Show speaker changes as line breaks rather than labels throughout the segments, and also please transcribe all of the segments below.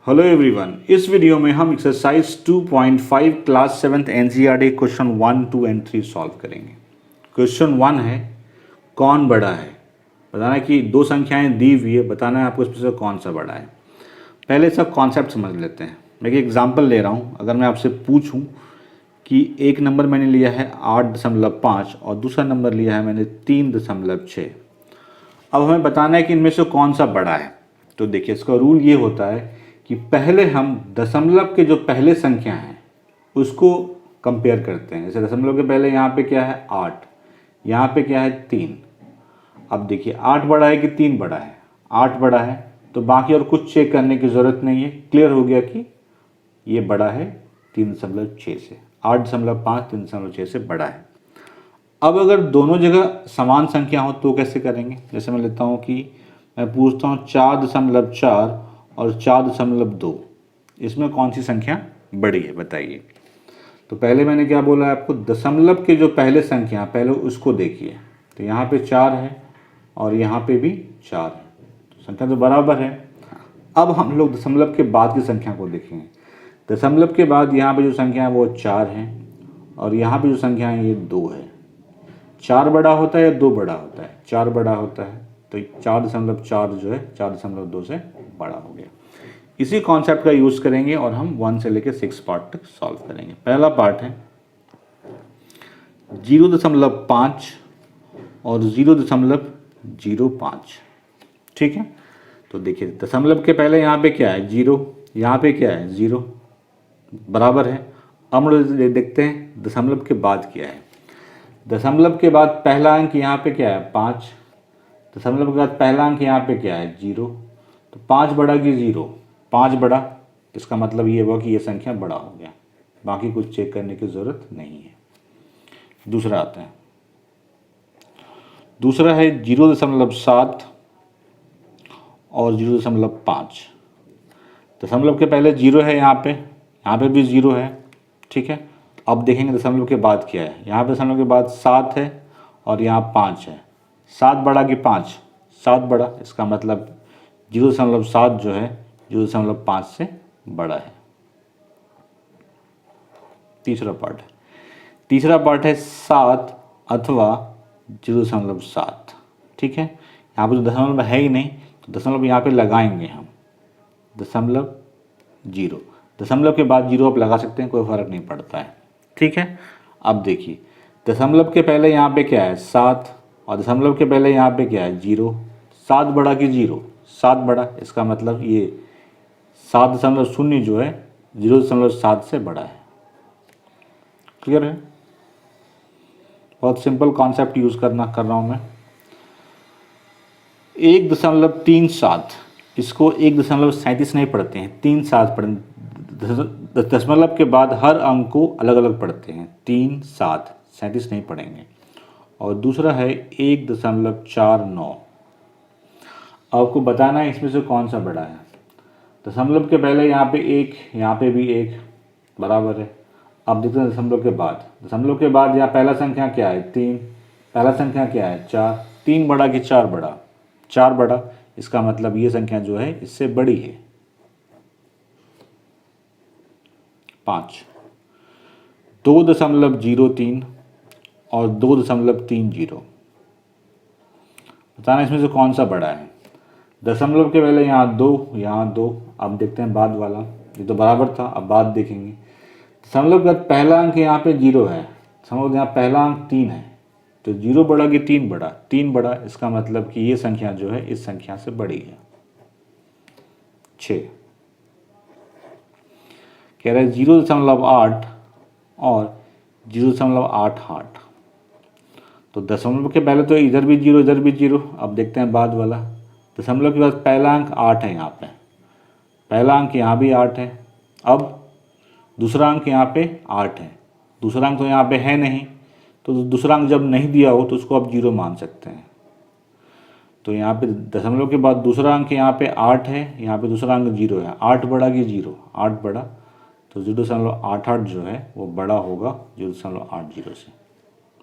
Hello everyone, इस video में हम exercise 2.5 class 7th NCERT question 1, 2 and 3 solve करेंगे। क्वेश्चन 1 है कौन बड़ा है। बताना है कि दो संख्याएं दी हुई है, बताना है आपको इसमें से कौन सा बड़ा है। पहले इसका कॉन्सेप्ट समझ लेते हैं। मैं एक एग्जांपल ले रहा हूं। अगर मैं आपसे पूछूं कि एक नंबर मैंने लिया है 8.5 और दूसरा नंबर लिया है मैंने 3.6, अब हमें बताना है कि इनमें से कौन सा बड़ा है। तो देखिए, इसका रूल ये होता है कि पहले हम दशमलव के जो पहले संख्या हैं उसको कंपेयर करते हैं। जैसे दशमलव के पहले यहाँ पे क्या है 8, यहाँ पे क्या है 3। अब देखिए 8 बड़ा है कि 3 बड़ा है। 8 बड़ा है तो बाकी और कुछ चेक करने की ज़रूरत नहीं है। क्लियर हो गया कि ये बड़ा है 3.6 से। 8.5 3.6 से बड़ा है। अब अगर दोनों जगह समान संख्या हो तो कैसे करेंगे। जैसे मैं लेता हूँ कि मैं पूछता हूँ 4.4 और 4.2, इसमें कौन सी संख्या बड़ी है बताइए। तो पहले मैंने क्या बोला है आपको, दशमलव के जो पहले संख्या पहले उसको देखिए। तो यहाँ पे 4 है और यहाँ पे भी 4 है, तो संख्या तो बराबर है। अब हम लोग दशमलव के बाद की संख्या को देखेंगे। दशमलव के बाद यहाँ पे जो संख्या है वो 4 है और यहाँ पे जो संख्या है ये 2 है। 4 बड़ा होता है या 2 बड़ा होता है? 4 बड़ा होता है, तो 4.4 जो है 4.2 से बड़ा हो गया। इसी कॉन्सेप्ट का यूज़ करेंगे और हम 1 से लेकर 6 पार्ट तक सॉल्व करेंगे। पहला पार्ट है 0.5 और 0.05। ठीक है, तो देखिए दशमलव के पहले यहाँ पे क्या है 0, यहाँ पे क्या है 0, बराबर है। अब हम लोग देखते हैं दशमलव के बाद क्या है। दशमलव के बाद पहला अंक यहाँ पे क्या है 5, दशमलव के बाद पहला अंक यहाँ पे क्या है 0, तो 5 बड़ा कि 0, 5 बड़ा, इसका मतलब ये हुआ कि ये संख्या बड़ा हो गया। बाकी कुछ चेक करने की ज़रूरत नहीं है। दूसरा आता है, दूसरा है 0.7 और 0.5। दशमलव के पहले 0 है, यहाँ पे भी 0 है। ठीक है, अब देखेंगे दशमलव के बाद क्या है। यहाँ पे दशमलव के बाद 7 है और यहाँ 5 है। 7 बड़ा कि 5? 7 बड़ा, इसका मतलब 0.7 जो है 0.5 से बड़ा है। तीसरा पार्ट है 7 अथवा 0.7। ठीक है, यहाँ पे तो दशमलव है ही नहीं, तो दशमलव यहाँ पे लगाएंगे हम। दशमलव के बाद 0 आप लगा सकते हैं, कोई फ़र्क नहीं पड़ता है। ठीक है, अब देखिए दशमलव के पहले यहाँ पे क्या है 7 और दशमलव के पहले यहाँ पे क्या है 0। 7 बड़ा कि 0? 7 बड़ा, इसका मतलब ये 7.0 जो है 0.7 से बड़ा है। क्लियर है? बहुत सिंपल कॉन्सेप्ट यूज़ कर रहा हूँ मैं। 1.37, इसको 1.37 नहीं पढ़ते हैं, 3.7 पढ़ते। दशमलव के बाद हर अंक को अलग अलग पढ़ते हैं, 3.7, 37 नहीं पढ़ेंगे। और दूसरा है 1.49। आपको बताना है इसमें से कौन सा बड़ा है। दशमलव के पहले यहाँ पे 1, यहाँ पे भी 1, बराबर है। अब देखते हैं दशमलव के बाद यहाँ पहला संख्या क्या है 3, पहला संख्या क्या है 4। 3 बड़ा कि 4 बड़ा? 4 बड़ा, इसका मतलब ये संख्या जो है इससे बड़ी है। 5, 2.03 और 2.30। बताना इसमें से कौन सा बड़ा है। दशमलव के पहले यहाँ 2, यहाँ 2। अब देखते हैं बाद वाला, ये तो बराबर था, अब बाद देखेंगे। दशमलव का पहला अंक यहाँ पे 0 है, दशमलव यहाँ पहला अंक 3 है, तो 0 बड़ा कि 3 बड़ा? 3 बड़ा, इसका मतलब कि ये संख्या जो है इस संख्या से बड़ी है। 6 कह रहा है 0.8 और 0.88। तो दशमलव के पहले तो इधर भी 0 इधर भी 0। अब देखते हैं बाद वाला। दशमलव के बाद पहला अंक 8 है, यहाँ पे पहला अंक यहाँ भी 8 है। अब दूसरा अंक यहाँ पे 8 है, दूसरा अंक तो यहाँ पे है नहीं, तो दूसरा अंक जब नहीं दिया हो तो उसको आप 0 मान सकते हैं। तो यहाँ पे दशमलव के बाद दूसरा अंक यहाँ पे 8 है, यहाँ पे दूसरा अंक 0 है। 8 बड़ा कि 0? 8 बड़ा, तो 0.88 जो है वो बड़ा होगा 0.80 से।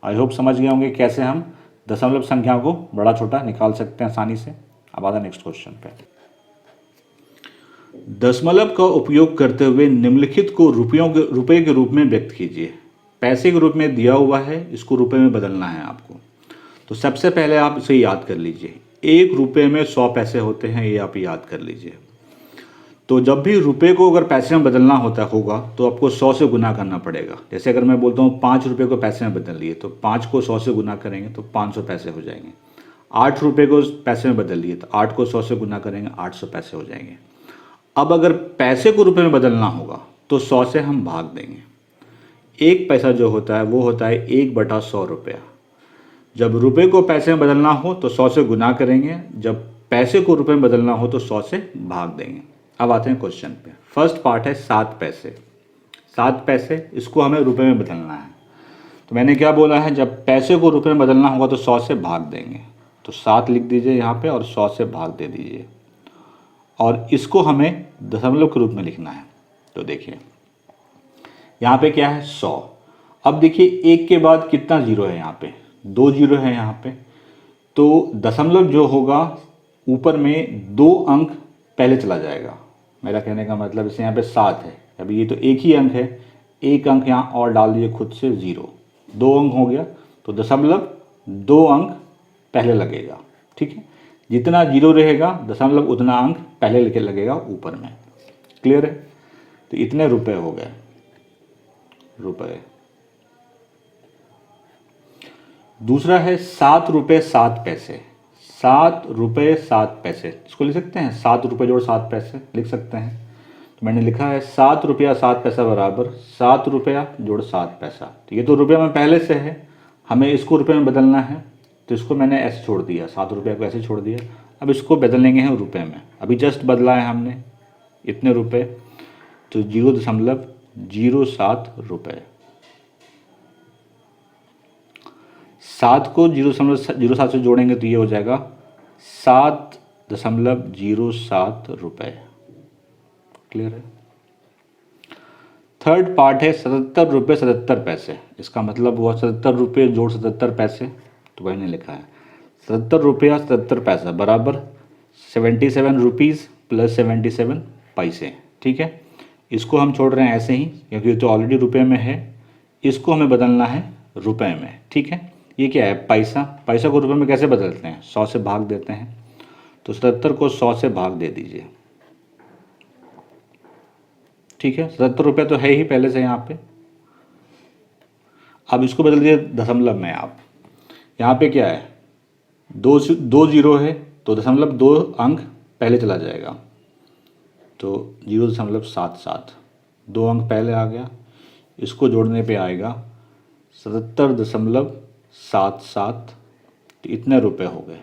आई होप समझ गए होंगे कैसे हम दशमलव संख्या को बड़ा छोटा निकाल सकते हैं आसानी से। अब आता नेक्स्ट क्वेश्चन पे। दशमलव का उपयोग करते हुए निम्नलिखित को रुपए के रूप में व्यक्त कीजिए। पैसे के रूप में दिया हुआ है, इसको रुपए में बदलना है आपको। तो सबसे पहले आप इसे याद कर लीजिए, 1 रुपये में 100 पैसे होते हैं, ये आप याद कर लीजिए। तो जब भी रुपए को अगर पैसे में बदलना होगा तो आपको 100 से गुना करना पड़ेगा। जैसे अगर मैं बोलता हूँ 5 रुपये को पैसे में बदल लिए, तो 5 को 100 से गुना करेंगे तो 500 पैसे हो जाएंगे। 8 रुपये को पैसे में बदल लिए तो 8 को 100 से गुना करेंगे, 800 पैसे हो जाएंगे। अब अगर पैसे को रुपए में बदलना होगा तो 100 से हम भाग देंगे। 1 पैसा जो होता है वो होता है 1/100 रुपया। जब रुपए को पैसे में बदलना हो तो 100 से गुना करेंगे, जब पैसे को रुपए में बदलना हो तो 100 से भाग देंगे। अब आते हैं क्वेश्चन पे। फर्स्ट पार्ट है 7 पैसे। 7 पैसे, इसको हमें रुपए में बदलना है। तो मैंने क्या बोला है, जब पैसे को रुपए में बदलना होगा तो 100 से भाग देंगे। तो 7 लिख दीजिए यहाँ पे और 100 से भाग दे दीजिए, और इसको हमें दशमलव के रूप में लिखना है। तो देखिए यहाँ पे क्या है, 100। अब देखिए 1 के बाद कितना जीरो है, यहाँ पे 2 जीरो है यहाँ पे। तो दशमलव जो होगा ऊपर में 2 अंक पहले चला जाएगा। मेरा कहने का मतलब इसे यहाँ पे 7 है, अभी ये तो एक ही अंक है, 1 अंक यहाँ और डाल दीजिए खुद से, 0। 2 अंक हो गया तो दशमलव 2 अंक पहले लगेगा। ठीक है, जितना जीरो रहेगा दशमलव उतना अंक पहले लेके लगेगा ऊपर में। क्लियर है? तो इतने रुपए हो गए, रुपए। दूसरा है 7 रुपये 7 पैसे। 7 रुपये 7 पैसे, इसको लिख सकते हैं 7 रुपये जोड़ 7 पैसे, लिख सकते हैं। तो मैंने लिखा है 7 रुपया 7 पैसा बराबर 7 रुपया जोड़ 7 पैसा। तो ये तो रुपये में पहले से है, हमें इसको रुपये में बदलना है, तो इसको मैंने ऐसे छोड़ दिया, 7 रुपये को ऐसे छोड़ दिया। अब इसको बदलेंगे हैं रुपये में, अभी जस्ट बदला है हमने इतने रुपये, तो 0.07 रुपये। 7 को 0.07 से जोड़ेंगे तो ये हो जाएगा 7.07 रुपये। क्लियर है? थर्ड पार्ट है 77 रुपये 77 पैसे। इसका मतलब हुआ 77 रुपये जोड़ 77 पैसे, तो मैंने लिखा है 77 रुपया 77 पैसा बराबर 77 रुपीज़ प्लस 77 पैसे। ठीक है, इसको हम छोड़ रहे हैं ऐसे ही क्योंकि तो ऑलरेडी रुपये में है, इसको हमें बदलना है रुपये में। ठीक है, ये क्या है, पैसा। पैसा को रुपये में कैसे बदलते हैं, 100 से भाग देते हैं। तो 77 को 100 से भाग दे दीजिए। ठीक है, 77 रुपये तो है ही पहले से यहाँ पे। अब इसको बदल दीजिए दशमलव में। आप यहाँ पे क्या है, 2 जीरो है तो दशमलव 2 अंक पहले चला जाएगा, तो 0.77, 2 अंक पहले आ गया। इसको जोड़ने पे आएगा 77.77, तो इतने रुपए हो गए।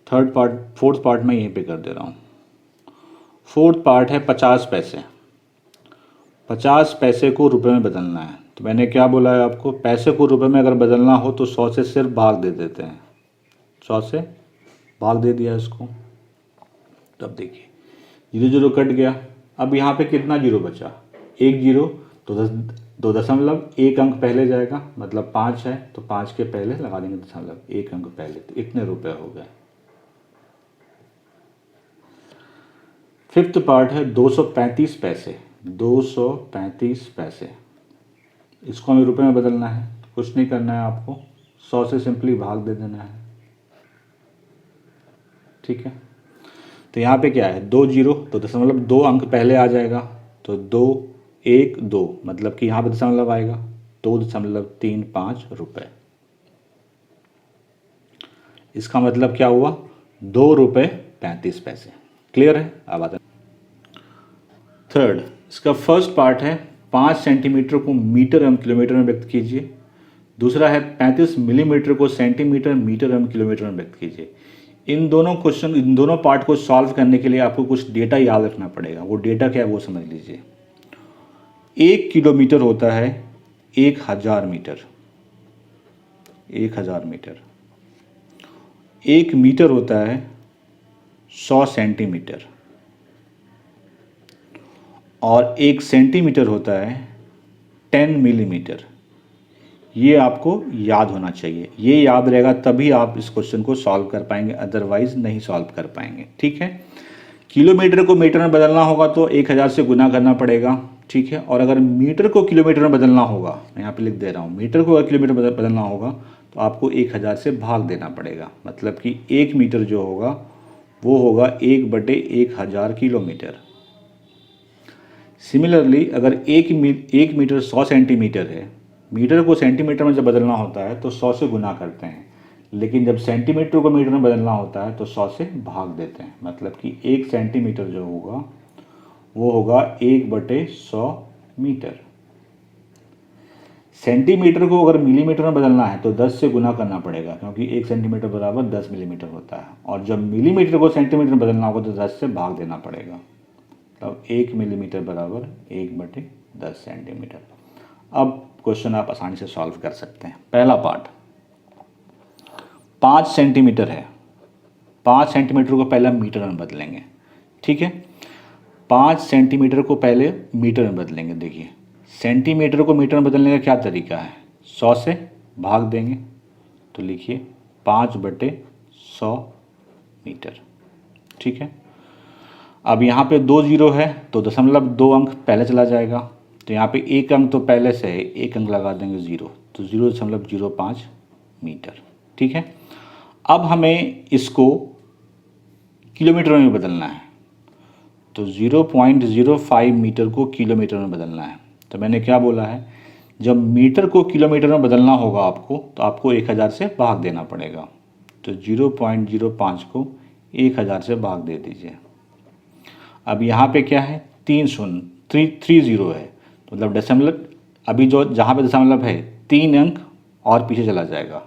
फोर्थ पार्ट में यहीं पे कर दे रहा हूँ। फोर्थ पार्ट है 50 पैसे। 50 पैसे को रुपए में बदलना है। तो मैंने क्या बोला है आपको, पैसे को रुपए में अगर बदलना हो तो 100 से सिर्फ भाग दे देते हैं। 100 से भाग दे दिया इसको। तब देखिए 0 कट गया। अब यहाँ पे कितना जीरो बचा, 1 जीरो, तो दशमलव 1 अंक पहले जाएगा, मतलब 5 है तो 5 के पहले लगा देंगे दशमलव 1 अंक पहले, तो इतने रुपए हो गए। फिफ्थ पार्ट है 235 पैसे। 235 पैसे, इसको हमें रुपए में बदलना है। कुछ नहीं करना है आपको, 100 से सिंपली भाग दे देना है। ठीक है, तो यहाँ पे क्या है, 2 जीरो, तो दशमलव 2 अंक पहले आ जाएगा, तो 2 1 2, मतलब कि यहाँ पे दशमलव आएगा 2.35 रुपये। इसका मतलब क्या हुआ, 2 रुपये 35 पैसे। क्लियर है? अब आता है थर्ड। इसका फर्स्ट पार्ट है 5 सेंटीमीटर को मीटर एवं किलोमीटर में व्यक्त कीजिए। दूसरा है 35 मिलीमीटर को सेंटीमीटर मीटर एवं किलोमीटर में व्यक्त कीजिए। इन दोनों पार्ट को सॉल्व करने के लिए आपको कुछ डेटा याद रखना पड़ेगा। वो डेटा क्या है वो समझ लीजिए। 1 किलोमीटर होता है 1000 मीटर। 1000 मीटर। 1 मीटर होता है 100 सेंटीमीटर, और 1 सेंटीमीटर होता है 10 मिलीमीटर। ये आपको याद होना चाहिए, ये याद रहेगा तभी आप इस क्वेश्चन को सॉल्व कर पाएंगे, अदरवाइज नहीं सॉल्व कर पाएंगे। ठीक है, किलोमीटर को मीटर में बदलना होगा तो 1000 से गुना करना पड़ेगा। ठीक है, और अगर मीटर को किलोमीटर में बदलना होगा, मैं यहाँ पे लिख दे रहा हूँ, मीटर को अगर किलोमीटर में बदलना होगा तो आपको 1000 से भाग देना पड़ेगा, मतलब कि 1 मीटर जो होगा वो होगा 1/1000 किलोमीटर। सिमिलरली अगर एक मीटर 100 सेंटीमीटर है, मीटर को सेंटीमीटर में जब बदलना होता है तो 100 से गुना करते हैं, लेकिन जब सेंटीमीटर को मीटर में बदलना होता है तो 100 से भाग देते हैं, मतलब कि 1 सेंटीमीटर जो होगा वो होगा 1/100 मीटर। सेंटीमीटर को अगर मिलीमीटर में बदलना है तो 10 से गुना करना पड़ेगा, क्योंकि 1 सेंटीमीटर बराबर 10 मिलीमीटर होता है, और जब मिलीमीटर को सेंटीमीटर में बदलना होगा तो 10 से भाग देना पड़ेगा, तब 1 मिलीमीटर बराबर 1/10 सेंटीमीटर। अब क्वेश्चन आप आसानी से सॉल्व कर सकते हैं। पहला पार्ट 5 सेंटीमीटर है, 5 सेंटीमीटर को पहले मीटर में बदलेंगे। ठीक है, 5 सेंटीमीटर को पहले मीटर में बदलेंगे। देखिए, सेंटीमीटर को मीटर में बदलने का क्या तरीका है, 100 से भाग देंगे, तो लिखिए 5/100 मीटर। ठीक है, अब यहाँ पे 2 जीरो है तो 0.2 अंक पहले चला जाएगा, तो यहाँ पे 1 अंक तो पहले से है, 1 अंक लगा देंगे 0, तो 0.05 मीटर। ठीक है, अब हमें इसको किलोमीटर में बदलना है, तो 0.05 मीटर को किलोमीटर में बदलना है। तो मैंने क्या बोला है, जब मीटर को किलोमीटर में बदलना होगा आपको, तो आपको 1000 से भाग देना पड़ेगा, तो 0.05 को 1000 से भाग दे दीजिए। अब यहाँ पे क्या है, 3 जीरो है, तो मतलब दशमलव, अभी जो जहाँ पे दशमलव है 3 अंक और पीछे चला जाएगा,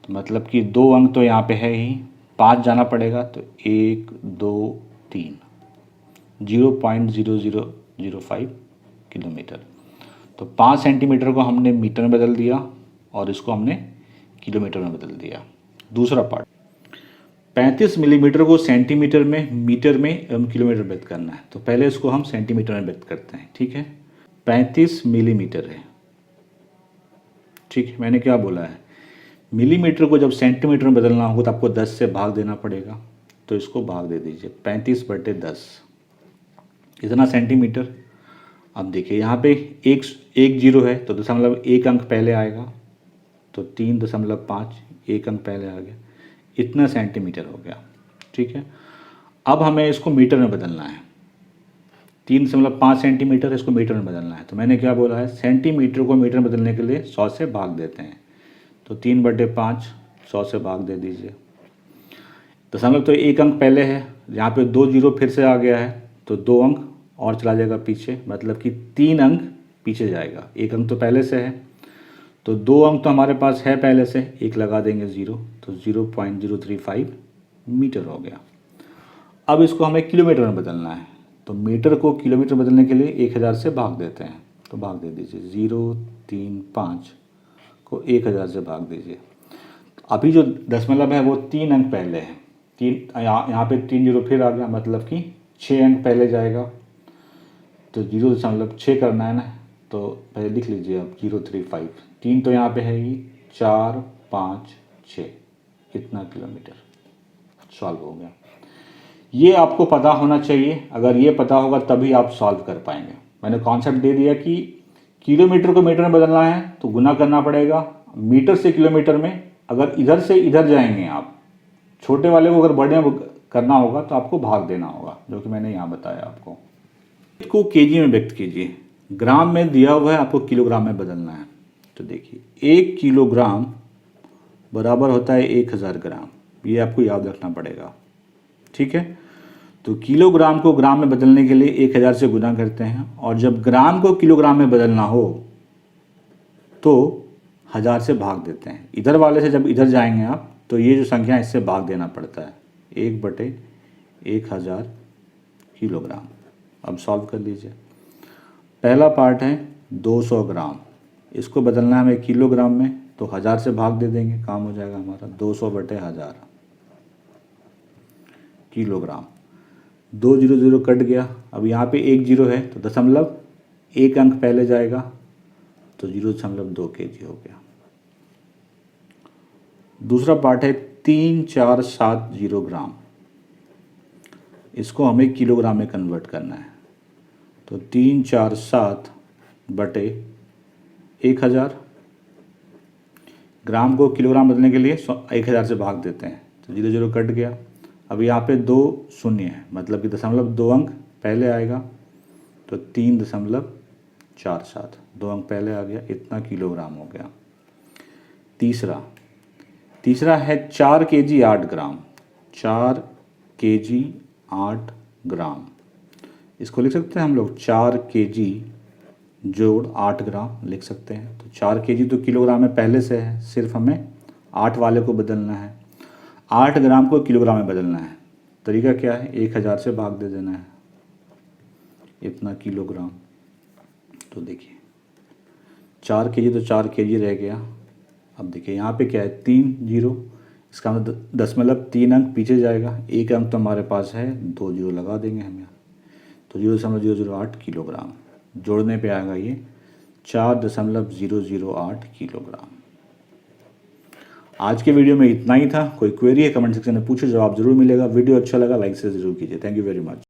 तो मतलब कि 2 अंक तो यहाँ पे है ही, 5 जाना पड़ेगा, तो 1 2 3, 0.0005 किलोमीटर। तो 5 सेंटीमीटर को हमने मीटर में बदल दिया और इसको हमने किलोमीटर में बदल दिया। दूसरा पार्ट 35 मिलीमीटर को सेंटीमीटर में, मीटर में एवं किलोमीटर में व्यक्त करना है, तो पहले इसको हम सेंटीमीटर में व्यक्त करते हैं। ठीक है, 35 मिलीमीटर है। ठीक है, मैंने क्या बोला है, मिलीमीटर को जब सेंटीमीटर में बदलना होगा तो आपको 10 से भाग देना पड़ेगा, तो इसको भाग दे दीजिए, 35/10 इतना सेंटीमीटर। अब देखिए यहाँ पे एक जीरो है तो 1 अंक पहले आएगा, तो 3.5, 1 अंक पहले आ गया, इतना सेंटीमीटर हो गया। ठीक है, अब हमें इसको मीटर में बदलना है, 3.5 सेंटीमीटर, इसको मीटर में बदलना है, तो मैंने क्या बोला है, सेंटीमीटर को मीटर में बदलने के लिए 100 से भाग देते हैं, तो 3/5 100 से भाग दे दीजिए। दशमलव तो 1 अंक पहले है, यहाँ पे 2 जीरो फिर से आ गया है, तो 2 अंक और चला जाएगा पीछे, मतलब कि 3 अंक पीछे जाएगा, 1 अंक तो पहले से है, तो 2 अंक तो हमारे पास है पहले से, 1 लगा देंगे 0, तो 0.035 मीटर हो गया। अब इसको हमें किलोमीटर में बदलना है, तो मीटर को किलोमीटर बदलने के लिए 1000 से भाग देते हैं, तो भाग दे दीजिए, 0.35 को 1000 से भाग दीजिए। अभी जो दशमलव है वो 3 अंक पहले है, यहाँ पे 3 जीरो फिर आ गया, मतलब कि 6 अंक पहले जाएगा, तो 0.6 करना है ना, तो पहले लिख लीजिए अब 035, 3 तो यहाँ पे है ही, 4 5 6, इतना किलोमीटर। सॉल्व हो गया। ये आपको पता होना चाहिए, अगर ये पता होगा तभी आप सॉल्व कर पाएंगे। मैंने कॉन्सेप्ट दे दिया कि किलोमीटर को मीटर में बदलना है तो गुना करना पड़ेगा, मीटर से किलोमीटर में अगर इधर से इधर जाएंगे आप, छोटे वाले को अगर बड़े में करना होगा तो आपको भाग देना होगा, जो कि मैंने यहाँ बताया आपको। इसको केजी में व्यक्त कीजिए, ग्राम में दिया हुआ है, आपको किलोग्राम में बदलना है, तो देखिए 1 किलोग्राम बराबर होता है 1000 ग्राम, ये आपको याद रखना पड़ेगा। ठीक है, तो किलोग्राम को ग्राम में बदलने के लिए 1000 से गुना करते हैं, और जब ग्राम को किलोग्राम में बदलना हो तो 1000 से भाग देते हैं। इधर वाले से जब इधर जाएंगे आप तो ये जो संख्या है इससे भाग देना पड़ता है, 1/1000 किलोग्राम। अब सॉल्व कर लीजिए। पहला पार्ट है 200 ग्राम, इसको बदलना है हमें किलोग्राम में, तो 1000 से भाग दे देंगे, काम हो जाएगा हमारा, 200/1000 किलोग्राम। 2 जीरो जीरो कट गया, अब यहाँ पे 1 जीरो है तो दशमलव 1 अंक पहले जाएगा, तो 0.2 kg हो गया। दूसरा पार्ट है 3470 ग्राम, इसको हमें किलोग्राम में कन्वर्ट करना है। तो 347 बटे 1000, ग्राम को किलोग्राम बदलने के लिए 1000 से भाग देते हैं, तो 0 कट गया। अब यहाँ पे 2 शून्य है, मतलब कि 2 अंक पहले आएगा, तो 3.47, 2 अंक पहले आ गया, इतना किलोग्राम हो गया। तीसरा है 4 kg 8 ग्राम, 4 kg 8 ग्राम, इसको लिख सकते हैं हम लोग 4 kg जोड़ 8 ग्राम लिख सकते हैं। तो 4 kg तो किलोग्राम में पहले से है, सिर्फ हमें 8 वाले को बदलना है, 8 ग्राम को किलोग्राम में बदलना है। तरीका क्या है, 1000 से भाग दे देना है, इतना किलोग्राम। तो देखिए 4 kg तो 4 kg रह गया। अब देखिए यहाँ पे क्या है, 3 0, इसका मतलब 3 अंक पीछे जाएगा, 1 अंक तो हमारे पास है, 2 0 लगा देंगे हम यहाँ, तो 0.008 किलोग्राम। जोड़ने पे आएगा ये 4.008 किलोग्राम। आज के वीडियो में इतना ही था। कोई क्वेरी है कमेंट सेक्शन में पूछो, जवाब जरूर मिलेगा। वीडियो अच्छा लगा लाइक से जरूर कीजिए। Thank you very much.